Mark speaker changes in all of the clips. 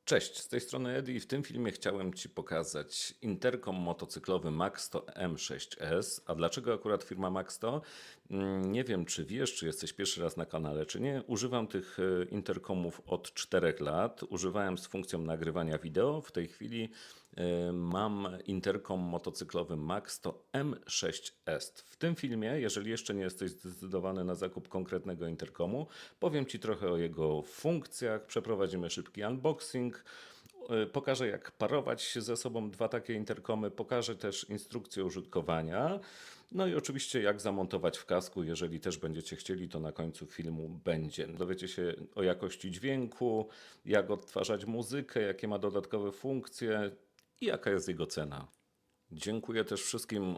Speaker 1: Cześć, z tej strony Edy i w tym filmie chciałem Ci pokazać interkom motocyklowy Maxto M6S. A dlaczego akurat firma Maxto? Nie wiem, czy wiesz, czy jesteś pierwszy raz na kanale, czy nie. Używam tych interkomów od 4 lat. Używałem z funkcją nagrywania wideo. W tej chwili mam interkom motocyklowy Maxto M6S. W tym filmie, jeżeli jeszcze nie jesteś zdecydowany na zakup konkretnego interkomu, powiem Ci trochę o jego funkcjach, przeprowadzimy szybki unboxing, pokażę jak parować ze sobą dwa takie interkomy, pokażę też instrukcję użytkowania, no i oczywiście jak zamontować w kasku, jeżeli też będziecie chcieli, to na końcu filmu będzie. Dowiecie się o jakości dźwięku, jak odtwarzać muzykę, jakie ma dodatkowe funkcje i jaka jest jego cena. Dziękuję też wszystkim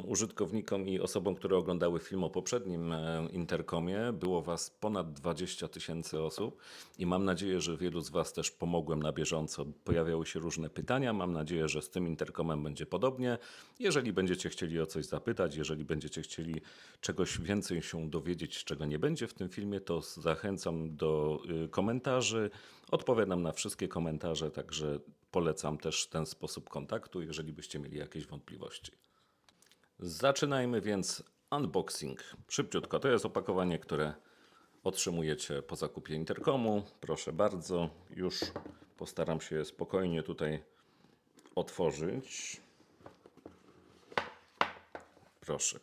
Speaker 1: użytkownikom i osobom, które oglądały film o poprzednim interkomie. Było Was ponad 20 tysięcy osób i mam nadzieję, że wielu z Was też pomogłem na bieżąco. Pojawiały się różne pytania. Mam nadzieję, że z tym interkomem będzie podobnie. Jeżeli będziecie chcieli o coś zapytać, jeżeli będziecie chcieli czegoś więcej się dowiedzieć, czego nie będzie w tym filmie, to zachęcam do komentarzy. Odpowiadam na wszystkie komentarze, także polecam też ten sposób kontaktu, jeżeli byście mieli jakieś wątpliwości. Zaczynajmy więc unboxing. Szybciutko, to jest opakowanie, które otrzymujecie po zakupie interkomu. Proszę bardzo, już postaram się je spokojnie tutaj otworzyć. Proszę.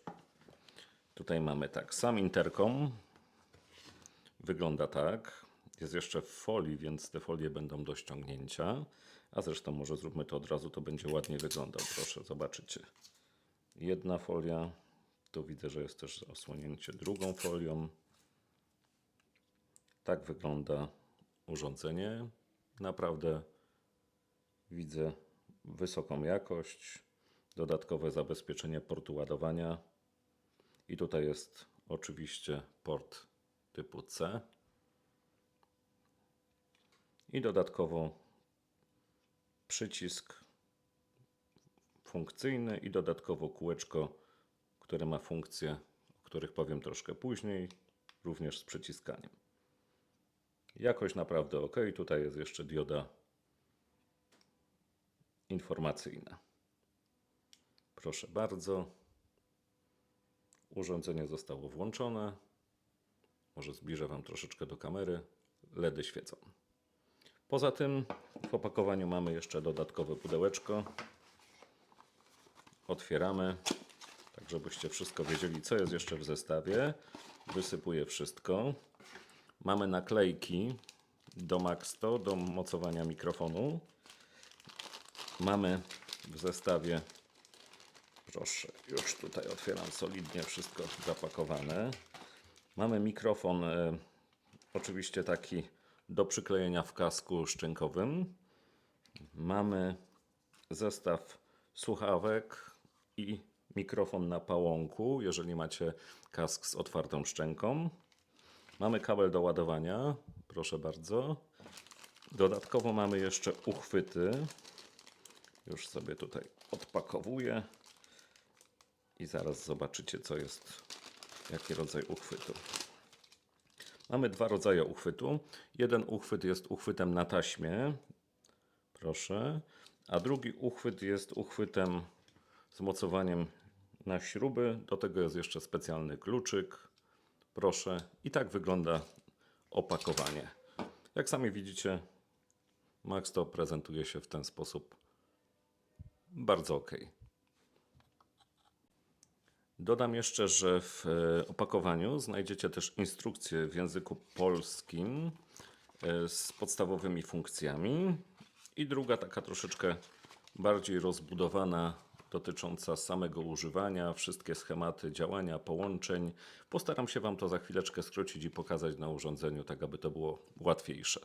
Speaker 1: Tutaj mamy tak, sam interkom wygląda tak. Jest jeszcze w folii, więc te folie będą do ściągnięcia. A zresztą może zróbmy to od razu, to będzie ładnie wyglądał. Proszę, zobaczycie. Jedna folia. Tu widzę, że jest też osłonięcie drugą folią. Tak wygląda urządzenie. Naprawdę widzę wysoką jakość. Dodatkowe zabezpieczenie portu ładowania. I tutaj jest oczywiście port typu C. I dodatkowo przycisk funkcyjny i dodatkowo kółeczko, które ma funkcje, o których powiem troszkę później, również z przyciskaniem. Jakość naprawdę ok. Tutaj jest jeszcze dioda informacyjna. Proszę bardzo. Urządzenie zostało włączone. Może zbliżę Wam troszeczkę do kamery. LEDy świecą. Poza tym w opakowaniu mamy jeszcze dodatkowe pudełeczko. Otwieramy, tak żebyście wszystko wiedzieli, co jest jeszcze w zestawie. Wysypuję wszystko. Mamy naklejki do Maxto, do mocowania mikrofonu. Mamy w zestawie, proszę, już tutaj otwieram solidnie, wszystko zapakowane. Mamy mikrofon, oczywiście taki do przyklejenia w kasku szczękowym. Mamy zestaw słuchawek i mikrofon na pałąku, jeżeli macie kask z otwartą szczęką. Mamy kabel do ładowania, proszę bardzo. Dodatkowo mamy jeszcze uchwyty. Już sobie tutaj odpakowuję i zaraz zobaczycie, co jest, jaki rodzaj uchwytu. Mamy dwa rodzaje uchwytu. Jeden uchwyt jest uchwytem na taśmie, proszę, a drugi uchwyt jest uchwytem z mocowaniem na śruby. Do tego jest jeszcze specjalny kluczyk, proszę. I tak wygląda opakowanie. Jak sami widzicie, Maxto prezentuje się w ten sposób bardzo ok. Dodam jeszcze, że w opakowaniu znajdziecie też instrukcję w języku polskim z podstawowymi funkcjami i druga taka troszeczkę bardziej rozbudowana dotycząca samego używania, wszystkie schematy działania, połączeń. Postaram się Wam to za chwileczkę skrócić i pokazać na urządzeniu, tak aby to było łatwiejsze.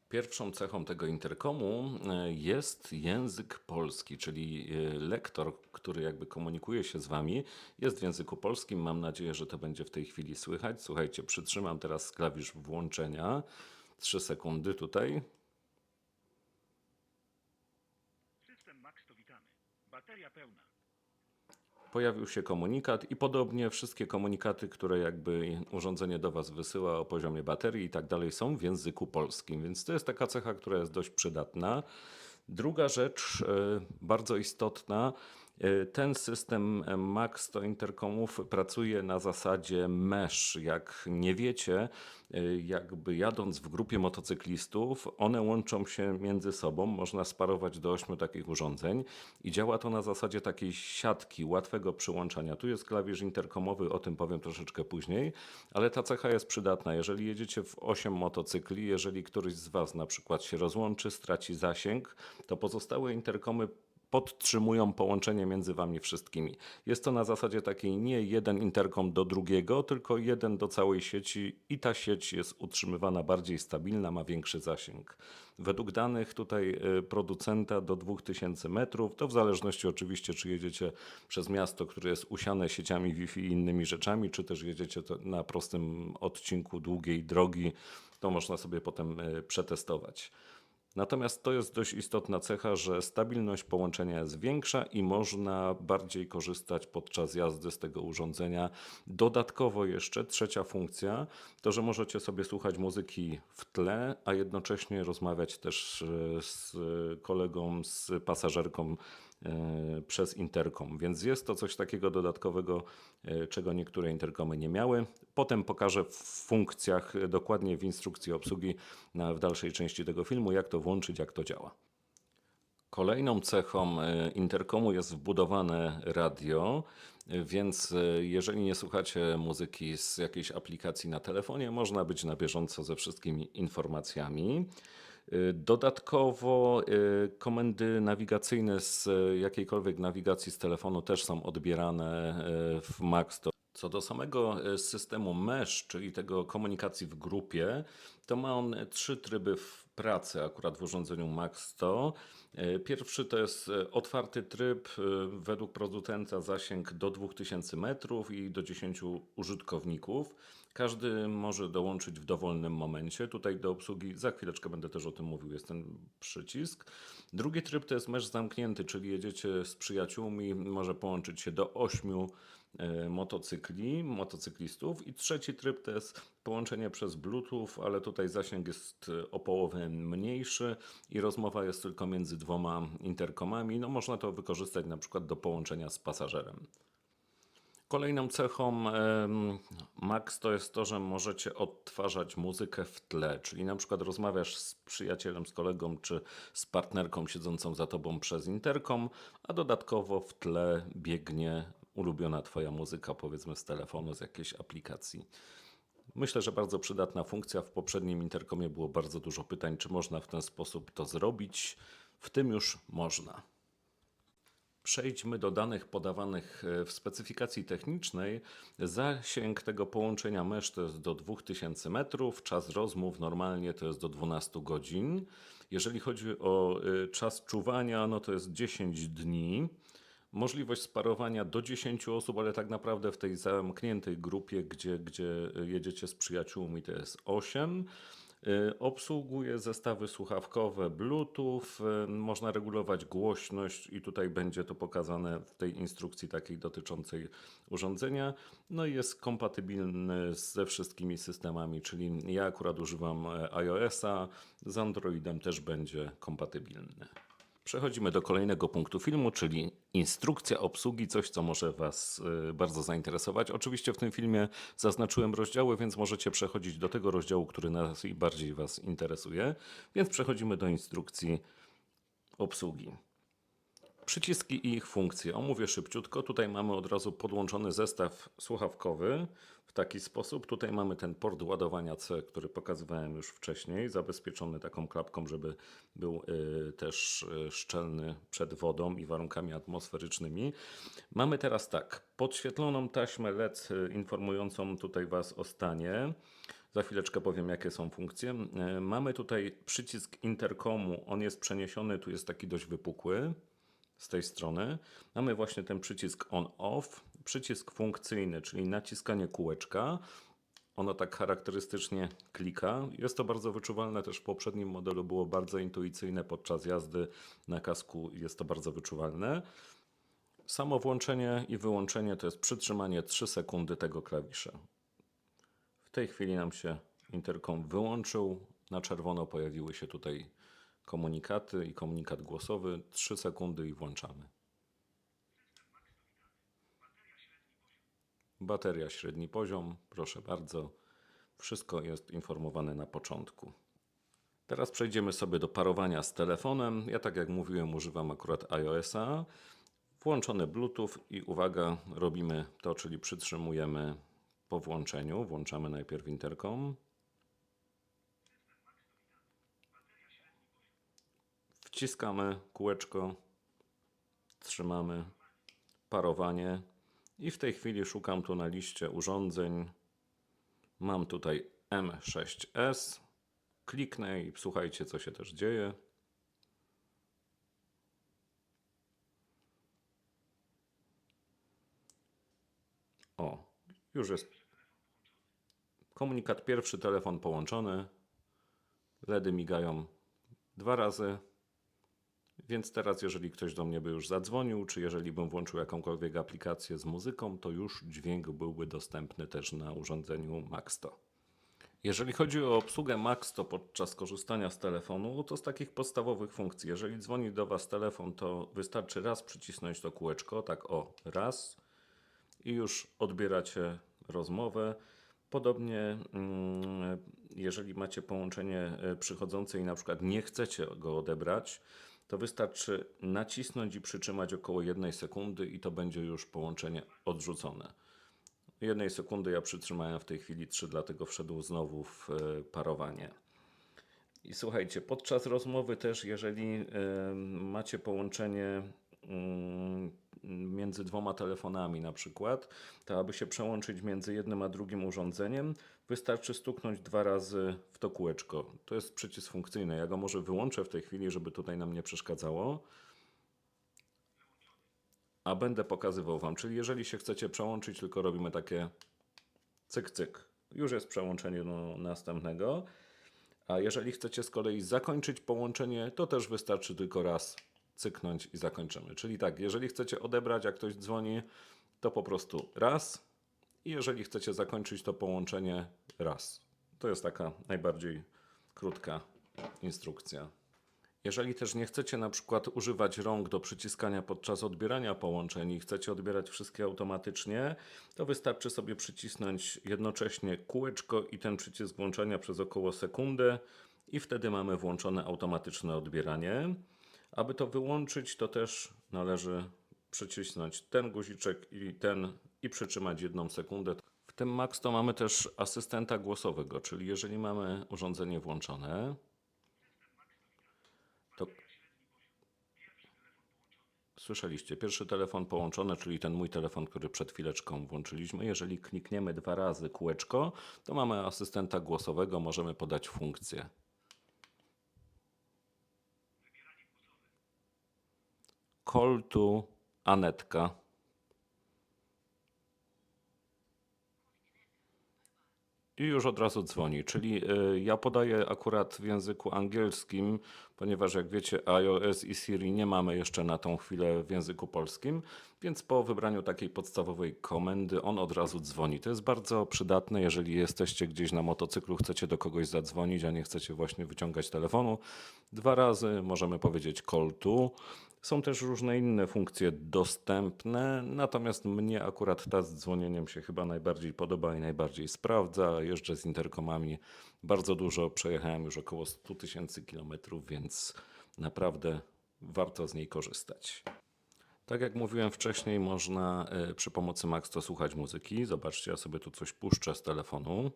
Speaker 1: Pierwszą cechą tego interkomu jest język polski, czyli lektor, który jakby komunikuje się z Wami, jest w języku polskim. Mam nadzieję, że to będzie w tej chwili słychać. Słuchajcie, przytrzymam teraz klawisz włączenia. 3 sekundy tutaj.
Speaker 2: System Maxto witamy. Bateria pełna.
Speaker 1: pojawił się komunikat i podobnie wszystkie komunikaty, które jakby urządzenie do Was wysyła o poziomie baterii i tak dalej są w języku polskim, więc to jest taka cecha, która jest dość przydatna. Druga rzecz, bardzo istotna, ten system Max Intercomów pracuje na zasadzie mesh. Jak nie wiecie, jakby jadąc w grupie motocyklistów, one łączą się między sobą. Można sparować do 8 takich urządzeń i działa to na zasadzie takiej siatki, łatwego przyłączania. Tu jest klawisz interkomowy, o tym powiem troszeczkę później, ale ta cecha jest przydatna. Jeżeli jedziecie w 8 motocykli, jeżeli któryś z Was na przykład się rozłączy, straci zasięg, to pozostałe interkomy podtrzymują połączenie między wami wszystkimi. Jest to na zasadzie takiej nie jeden interkom do drugiego, tylko jeden do całej sieci i ta sieć jest utrzymywana bardziej stabilna, ma większy zasięg. Według danych tutaj producenta do 2000 metrów, to w zależności oczywiście czy jedziecie przez miasto, które jest usiane sieciami Wi-Fi i innymi rzeczami, czy też jedziecie na prostym odcinku długiej drogi, to można sobie potem przetestować. Natomiast to jest dość istotna cecha, że stabilność połączenia jest większa i można bardziej korzystać podczas jazdy z tego urządzenia. Dodatkowo jeszcze trzecia funkcja to, że możecie sobie słuchać muzyki w tle, a jednocześnie rozmawiać też z kolegą, z pasażerką przez interkom. Więc jest to coś takiego dodatkowego, czego niektóre interkomy nie miały. Potem pokażę w funkcjach, dokładnie w instrukcji obsługi w dalszej części tego filmu, jak to włączyć, jak to działa. Kolejną cechą interkomu jest wbudowane radio, więc jeżeli nie słuchacie muzyki z jakiejś aplikacji na telefonie, można być na bieżąco ze wszystkimi informacjami. Dodatkowo komendy nawigacyjne z jakiejkolwiek nawigacji z telefonu też są odbierane w Max. Co do samego systemu mesh, czyli tego komunikacji w grupie, to ma on trzy tryby w pracy akurat w urządzeniu Max 100. Pierwszy to jest otwarty tryb, według producenta zasięg do 2000 metrów i do 10 użytkowników. Każdy może dołączyć w dowolnym momencie. Tutaj do obsługi, za chwileczkę będę też o tym mówił, jest ten przycisk. Drugi tryb to jest mesh zamknięty, czyli jedziecie z przyjaciółmi, może połączyć się do 8 motocyklistów. I trzeci tryb to jest połączenie przez Bluetooth, ale tutaj zasięg jest o połowę mniejszy i rozmowa jest tylko między dwoma interkomami. No, można to wykorzystać na przykład do połączenia z pasażerem. Kolejną cechą Max to jest to, że możecie odtwarzać muzykę w tle, czyli na przykład rozmawiasz z przyjacielem, z kolegą czy z partnerką siedzącą za tobą przez interkom, a dodatkowo w tle biegnie ulubiona twoja muzyka, powiedzmy z telefonu, z jakiejś aplikacji. Myślę, że bardzo przydatna funkcja. W poprzednim interkomie było bardzo dużo pytań, czy można w ten sposób to zrobić. W tym już można. Przejdźmy do danych podawanych w specyfikacji technicznej. Zasięg tego połączenia mesh to jest do 2000 metrów, czas rozmów normalnie to jest do 12 godzin. Jeżeli chodzi o czas czuwania, no to jest 10 dni. Możliwość sparowania do 10 osób, ale tak naprawdę w tej zamkniętej grupie, gdzie jedziecie z przyjaciółmi, to jest 8. Obsługuje zestawy słuchawkowe Bluetooth, można regulować głośność i tutaj będzie to pokazane w tej instrukcji takiej dotyczącej urządzenia. No i jest kompatybilny ze wszystkimi systemami, czyli ja akurat używam iOS-a, z Androidem też będzie kompatybilny. Przechodzimy do kolejnego punktu filmu, czyli instrukcja obsługi, coś co może Was bardzo zainteresować. Oczywiście w tym filmie zaznaczyłem rozdziały, więc możecie przechodzić do tego rozdziału, który najbardziej Was interesuje. Więc przechodzimy do instrukcji obsługi. Przyciski i ich funkcje. Omówię szybciutko. Tutaj mamy od razu podłączony zestaw słuchawkowy w taki sposób. Tutaj mamy ten port ładowania C, który pokazywałem już wcześniej, zabezpieczony taką klapką, żeby był też szczelny przed wodą i warunkami atmosferycznymi. Mamy teraz tak, podświetloną taśmę LED informującą tutaj Was o stanie. Za chwileczkę powiem, jakie są funkcje. Mamy tutaj przycisk interkomu. On jest przeniesiony, tu jest taki dość wypukły. Z tej strony mamy właśnie ten przycisk on-off, przycisk funkcyjny, czyli naciskanie kółeczka. Ono tak charakterystycznie klika. Jest to bardzo wyczuwalne, też w poprzednim modelu było bardzo intuicyjne podczas jazdy na kasku, jest to bardzo wyczuwalne. Samo włączenie i wyłączenie to jest przytrzymanie 3 sekundy tego klawisza. W tej chwili nam się interkom wyłączył. Na czerwono pojawiły się tutaj komunikaty i komunikat głosowy. 3 sekundy i włączamy. Bateria średni poziom, proszę bardzo. Wszystko jest informowane na początku. Teraz przejdziemy sobie do parowania z telefonem. Ja, tak jak mówiłem, używam akurat iOS-a. Włączony Bluetooth i uwaga, robimy to, czyli przytrzymujemy po włączeniu. Włączamy najpierw interkom. Wciskamy kółeczko, trzymamy parowanie i w tej chwili szukam tu na liście urządzeń. Mam tutaj M6S. Kliknę i słuchajcie, co się też dzieje. O, już jest komunikat pierwszy, telefon połączony. LEDy migają 2 razy. Więc teraz, jeżeli ktoś do mnie by już zadzwonił, czy jeżeli bym włączył jakąkolwiek aplikację z muzyką, to już dźwięk byłby dostępny też na urządzeniu Maxto. Jeżeli chodzi o obsługę Maxto podczas korzystania z telefonu, to z takich podstawowych funkcji. Jeżeli dzwoni do Was telefon, to wystarczy raz przycisnąć to kółeczko, tak o, raz i już odbieracie rozmowę. Podobnie, jeżeli macie połączenie przychodzące i na przykład nie chcecie go odebrać, to wystarczy nacisnąć i przytrzymać około 1 sekundy i to będzie już połączenie odrzucone. 1 sekundy ja przytrzymałem w tej chwili 3, dlatego wszedł znowu w parowanie. I słuchajcie, podczas rozmowy też, jeżeli macie połączenie między 2 telefonami na przykład, to aby się przełączyć między jednym a drugim urządzeniem, wystarczy stuknąć 2 razy w to kółeczko. To jest przycisk funkcyjny. Ja go może wyłączę w tej chwili, żeby tutaj nam nie przeszkadzało. A będę pokazywał Wam. Czyli jeżeli się chcecie przełączyć, tylko robimy takie cyk, cyk. Już jest przełączenie do następnego. A jeżeli chcecie z kolei zakończyć połączenie, to też wystarczy tylko raz cyknąć i zakończymy. Czyli tak, jeżeli chcecie odebrać, jak ktoś dzwoni, to po prostu raz. I jeżeli chcecie zakończyć to połączenie, raz. To jest taka najbardziej krótka instrukcja. Jeżeli też nie chcecie na przykład używać rąk do przyciskania podczas odbierania połączeń i chcecie odbierać wszystkie automatycznie, to wystarczy sobie przycisnąć jednocześnie kółeczko i ten przycisk włączania przez około sekundę i wtedy mamy włączone automatyczne odbieranie. Aby to wyłączyć, to też należy przycisnąć ten guziczek i ten i przytrzymać 1 sekundę. W tym Maxto mamy też asystenta głosowego, czyli jeżeli mamy urządzenie włączone, to słyszeliście, pierwszy telefon połączony, czyli ten mój telefon, który przed chwileczką włączyliśmy. Jeżeli klikniemy 2 razy kółeczko, to mamy asystenta głosowego, możemy podać funkcję. Call to Anetka. I już od razu dzwoni, czyli ja podaję akurat w języku angielskim, ponieważ jak wiecie iOS i Siri nie mamy jeszcze na tą chwilę w języku polskim, więc po wybraniu takiej podstawowej komendy on od razu dzwoni. To jest bardzo przydatne, jeżeli jesteście gdzieś na motocyklu, chcecie do kogoś zadzwonić, a nie chcecie właśnie wyciągać telefonu. 2 razy możemy powiedzieć call to. Są też różne inne funkcje dostępne, natomiast mnie akurat ta z dzwonieniem się chyba najbardziej podoba i najbardziej sprawdza. Jeżdżę z interkomami bardzo dużo, przejechałem już około 100 000 kilometrów, więc naprawdę warto z niej korzystać. Tak jak mówiłem wcześniej, można przy pomocy Maxto słuchać muzyki. Zobaczcie, ja sobie tu coś puszczę z telefonu.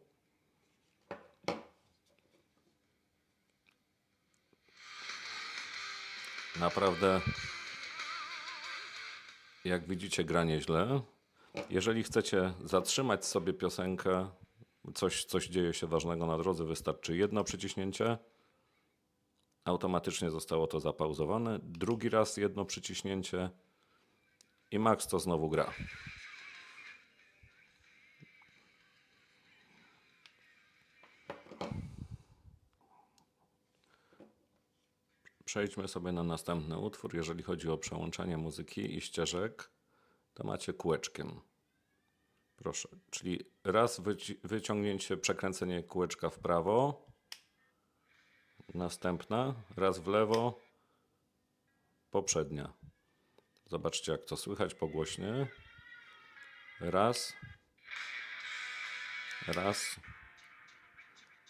Speaker 1: Naprawdę, jak widzicie, gra nieźle. Jeżeli chcecie zatrzymać sobie piosenkę, coś dzieje się ważnego na drodze, wystarczy 1 przyciśnięcie. Automatycznie zostało to zapauzowane. Drugi raz 1 przyciśnięcie i Maxto znowu gra. Przejdźmy sobie na następny utwór, jeżeli chodzi o przełączanie muzyki i ścieżek. to macie kółeczkiem. Proszę, czyli raz wyciągnięcie, przekręcenie kółeczka w prawo, następna, raz w lewo, poprzednia. Zobaczcie, jak to słychać pogłośnie. Raz, raz,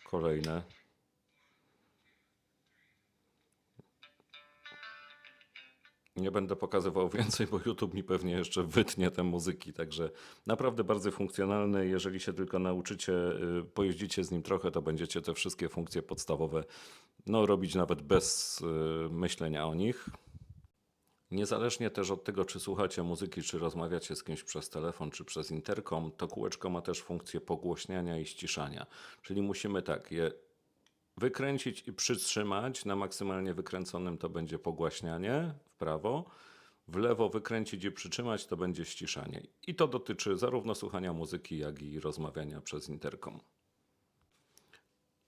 Speaker 1: kolejne. Nie będę pokazywał więcej, bo YouTube mi pewnie jeszcze wytnie te muzyki, także naprawdę bardzo funkcjonalny. Jeżeli się tylko nauczycie, pojeździcie z nim trochę, to będziecie te wszystkie funkcje podstawowe robić nawet bez myślenia o nich. Niezależnie też od tego, czy słuchacie muzyki, czy rozmawiacie z kimś przez telefon, czy przez interkom, to kółeczko ma też funkcję pogłośniania i ściszania. Czyli musimy tak je wykręcić i przytrzymać. Na maksymalnie wykręconym to będzie pogłaśnianie w prawo. W lewo wykręcić i przytrzymać to będzie ściszanie. I to dotyczy zarówno słuchania muzyki, jak i rozmawiania przez interkom.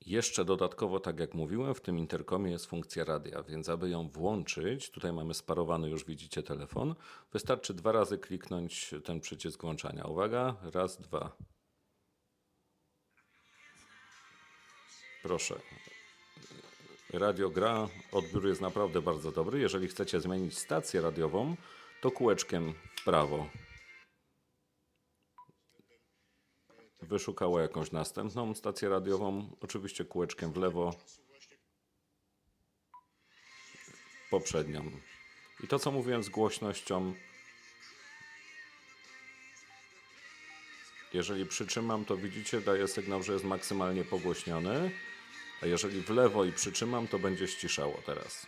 Speaker 1: Jeszcze dodatkowo, tak jak mówiłem, w tym interkomie jest funkcja radia, więc aby ją włączyć, tutaj mamy sparowany, już widzicie telefon, wystarczy 2 razy kliknąć ten przycisk włączania. Uwaga, raz, dwa. Proszę. Radio gra, odbiór jest naprawdę bardzo dobry. Jeżeli chcecie zmienić stację radiową, to kółeczkiem w prawo. Wyszukało jakąś następną stację radiową, oczywiście kółeczkiem w lewo, poprzednią. I to, co mówiłem z głośnością, jeżeli przytrzymam, to widzicie, daje sygnał, że jest maksymalnie pogłośniony, a jeżeli w lewo i przytrzymam, to będzie ściszało teraz.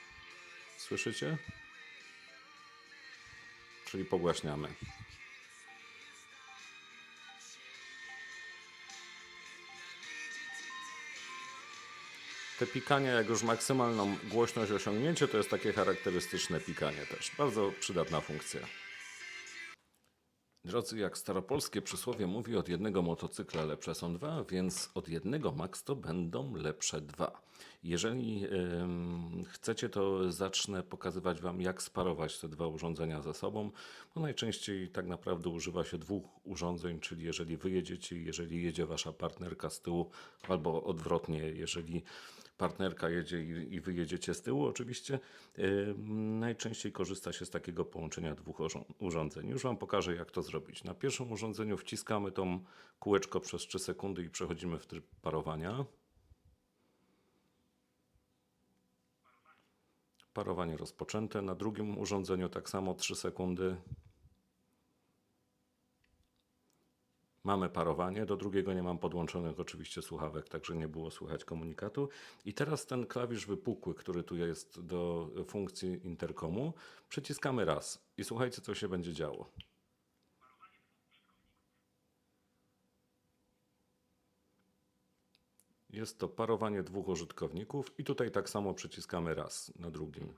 Speaker 1: Słyszycie? Czyli pogłaśniamy. Te pikania, jak już maksymalną głośność osiągnięcie, to jest takie charakterystyczne pikanie też. Bardzo przydatna funkcja. Drodzy, jak staropolskie przysłowie mówi, od jednego motocykla lepsze są dwa, więc od jednego max to będą lepsze dwa. Jeżeli chcecie, to zacznę pokazywać Wam, jak sparować te dwa urządzenia ze sobą, bo najczęściej tak naprawdę używa się 2 urządzeń, czyli jeżeli wy jedziecie, jeżeli jedzie Wasza partnerka z tyłu, albo odwrotnie, jeżeli partnerka jedzie i wy jedziecie z tyłu, oczywiście najczęściej korzysta się z takiego połączenia 2 urządzeń. Już Wam pokażę, jak to zrobić. Na pierwszym urządzeniu wciskamy tą kółeczko przez 3 sekundy i przechodzimy w tryb parowania. Parowanie rozpoczęte. Na drugim urządzeniu tak samo 3 sekundy. Mamy parowanie, do drugiego nie mam podłączonych oczywiście słuchawek, także nie było słychać komunikatu. I teraz ten klawisz wypukły, który tu jest do funkcji interkomu, przyciskamy raz i słuchajcie, co się będzie działo. Jest to parowanie 2 użytkowników i tutaj tak samo przyciskamy raz na drugim.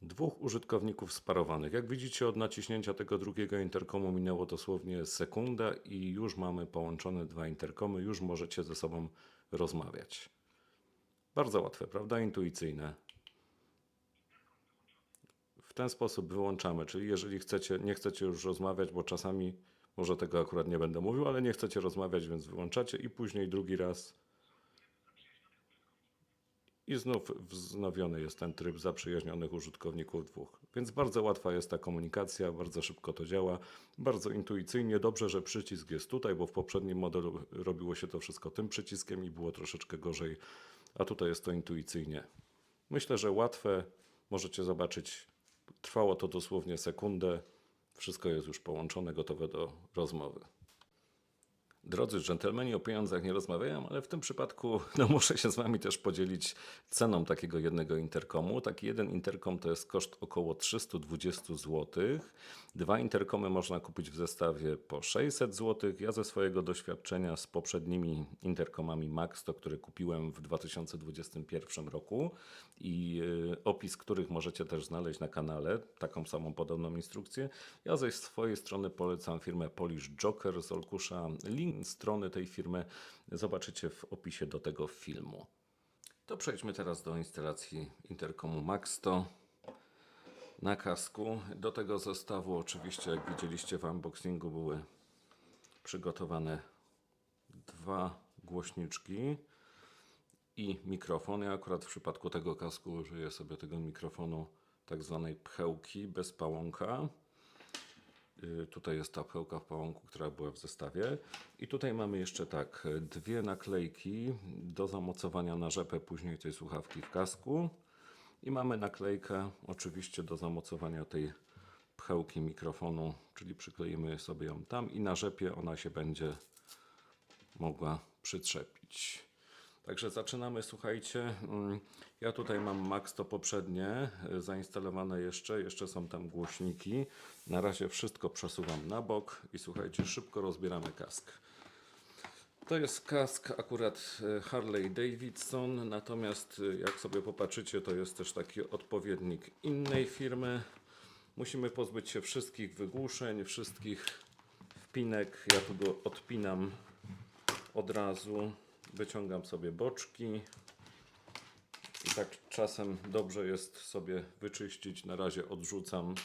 Speaker 1: 2 użytkowników sparowanych. Jak widzicie, od naciśnięcia tego drugiego interkomu minęło dosłownie sekunda i już mamy połączone 2 interkomy, już możecie ze sobą rozmawiać. Bardzo łatwe, prawda? Intuicyjne. W ten sposób wyłączamy, czyli jeżeli chcecie, nie chcecie już rozmawiać, bo czasami, może tego akurat nie będę mówił, ale nie chcecie rozmawiać, więc wyłączacie i później drugi raz. I znów wznowiony jest ten tryb zaprzyjaźnionych użytkowników 2. Więc bardzo łatwa jest ta komunikacja, bardzo szybko to działa, bardzo intuicyjnie. Dobrze, że przycisk jest tutaj, bo w poprzednim modelu robiło się to wszystko tym przyciskiem i było troszeczkę gorzej, a tutaj jest to intuicyjnie. Myślę, że łatwe. Możecie zobaczyć, trwało to dosłownie sekundę. Wszystko jest już połączone, gotowe do rozmowy. Drodzy dżentelmeni, o pieniądzach nie rozmawiają, ale w tym przypadku muszę się z Wami też podzielić ceną takiego jednego interkomu. Taki jeden interkom to jest koszt około 320 zł. 2 interkomy można kupić w zestawie po 600 zł. Ja ze swojego doświadczenia z poprzednimi interkomami Maxto, które kupiłem w 2021 roku i opis których możecie też znaleźć na kanale, taką samą podobną instrukcję. Ja ze swojej strony polecam firmę Polish Joker z Olkusza. Link strony tej firmy zobaczycie w opisie do tego filmu. To przejdźmy teraz do instalacji interkomu Maxto. na kasku. Do tego zestawu oczywiście, jak widzieliście w unboxingu, były przygotowane dwa głośniczki i mikrofon. Ja akurat w przypadku tego kasku użyję sobie tego mikrofonu tak zwanej pchełki bez pałąka. Tutaj jest ta pchełka w pałąku, która była w zestawie. I tutaj mamy jeszcze tak, dwie naklejki do zamocowania na rzepę później tej słuchawki w kasku. I mamy naklejkę oczywiście do zamocowania tej pchełki mikrofonu, czyli przykleimy sobie ją tam i na rzepie ona się będzie mogła przytrzepić. Także zaczynamy, słuchajcie. Ja tutaj mam Maxto poprzednie zainstalowane jeszcze są tam głośniki. Na razie wszystko przesuwam na bok i słuchajcie, szybko rozbieramy kask. To jest kask akurat Harley Davidson, natomiast jak sobie popatrzycie, to jest też taki odpowiednik innej firmy. Musimy pozbyć się wszystkich wygłuszeń, wszystkich wpinek. Ja tu go odpinam od razu. Wyciągam sobie boczki i tak czasem dobrze jest sobie wyczyścić. Na razie odrzucam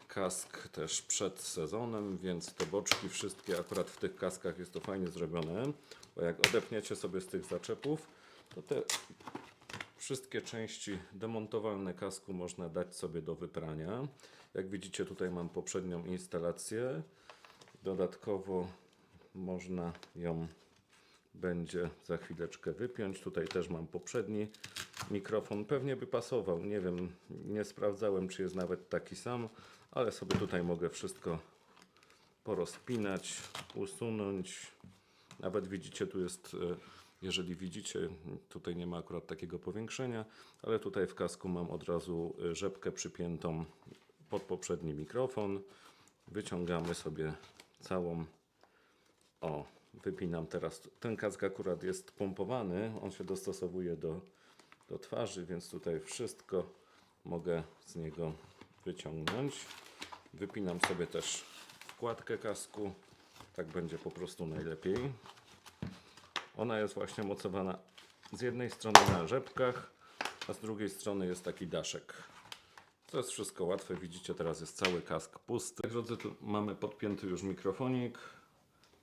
Speaker 1: kask też przed sezonem, więc te boczki wszystkie, akurat w tych kaskach jest to fajnie zrobione, bo jak odepniecie sobie z tych zaczepów, to te wszystkie części demontowalne kasku można dać sobie do wyprania. Jak widzicie, tutaj mam poprzednią instalację. Dodatkowo można ją będzie za chwileczkę wypiąć. Tutaj też mam poprzedni mikrofon. Pewnie by pasował. Nie wiem, nie sprawdzałem, czy jest nawet taki sam, ale sobie tutaj mogę wszystko porozpinać, usunąć. Nawet widzicie, tu jest, jeżeli widzicie, tutaj nie ma akurat takiego powiększenia, ale tutaj w kasku mam od razu rzepkę przypiętą pod poprzedni mikrofon. Wyciągamy sobie całą. O, wypinam teraz. Ten kask akurat jest pompowany, on się dostosowuje do twarzy, więc tutaj wszystko mogę z niego wyciągnąć. Wypinam sobie też wkładkę kasku, tak będzie po prostu najlepiej. Ona jest właśnie mocowana z jednej strony na rzepkach, a z drugiej strony jest taki daszek. To jest wszystko łatwe, widzicie, teraz jest cały kask pusty. Tak, drodzy, tu mamy podpięty już mikrofonik.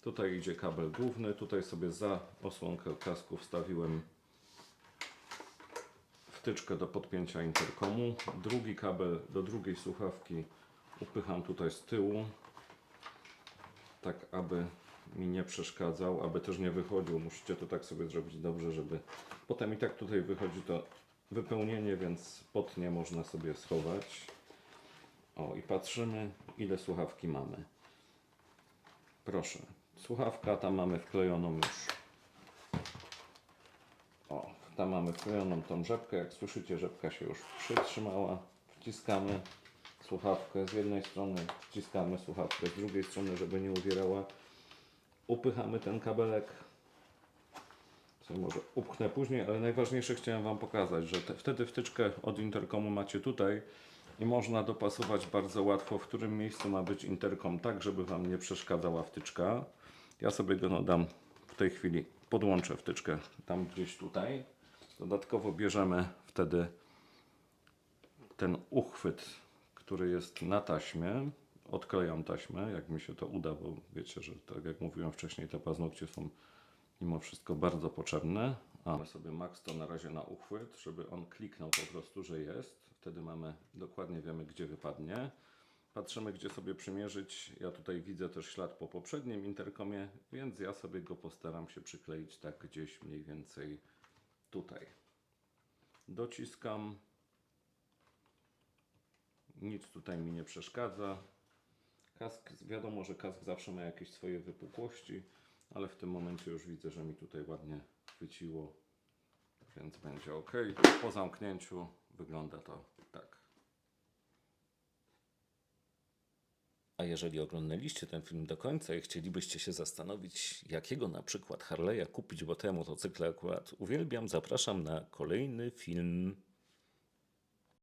Speaker 1: Tutaj idzie kabel główny, tutaj sobie za osłonkę kasku wstawiłem wtyczkę do podpięcia interkomu. Drugi kabel do drugiej słuchawki upycham tutaj z tyłu, tak aby mi nie przeszkadzał, aby też nie wychodził. Musicie to tak sobie zrobić dobrze, żeby potem i tak tutaj wychodzi to wypełnienie, więc pod nie można sobie schować. O, i patrzymy, ile słuchawki mamy. Proszę. Słuchawka, tam mamy wklejoną już. O, tam mamy wklejoną tą rzepkę. Jak słyszycie, rzepka się już przytrzymała. Wciskamy słuchawkę z jednej strony, wciskamy słuchawkę z drugiej strony, żeby nie uwierała. Upychamy ten kabelek. Co może upchnę później, ale najważniejsze chciałem Wam pokazać, że wtedy wtyczkę od interkomu macie tutaj i można dopasować bardzo łatwo, w którym miejscu ma być interkom, tak żeby Wam nie przeszkadzała wtyczka. Ja sobie go dam w tej chwili, podłączę wtyczkę tam gdzieś tutaj. Dodatkowo bierzemy wtedy ten uchwyt, który jest na taśmie. Odklejam taśmę, jak mi się to uda, bo wiecie, że tak jak mówiłem wcześniej, te paznokcie są mimo wszystko bardzo potrzebne. Mamy sobie Maxto na razie na uchwyt, żeby on kliknął po prostu, że jest. Wtedy mamy, dokładnie wiemy, gdzie wypadnie. Patrzymy, gdzie sobie przymierzyć. Ja tutaj widzę też ślad po poprzednim interkomie, więc ja sobie go postaram się przykleić tak gdzieś mniej więcej tutaj. Dociskam. Nic tutaj mi nie przeszkadza. Kask, wiadomo, że kask zawsze ma jakieś swoje wypukłości, ale w tym momencie już widzę, że mi tutaj ładnie chwyciło, więc będzie ok. Po zamknięciu wygląda to tak. A jeżeli oglądaliście ten film do końca i chcielibyście się zastanowić, jakiego na przykład Harley'a kupić, bo te motocykle akurat uwielbiam, zapraszam na kolejny film.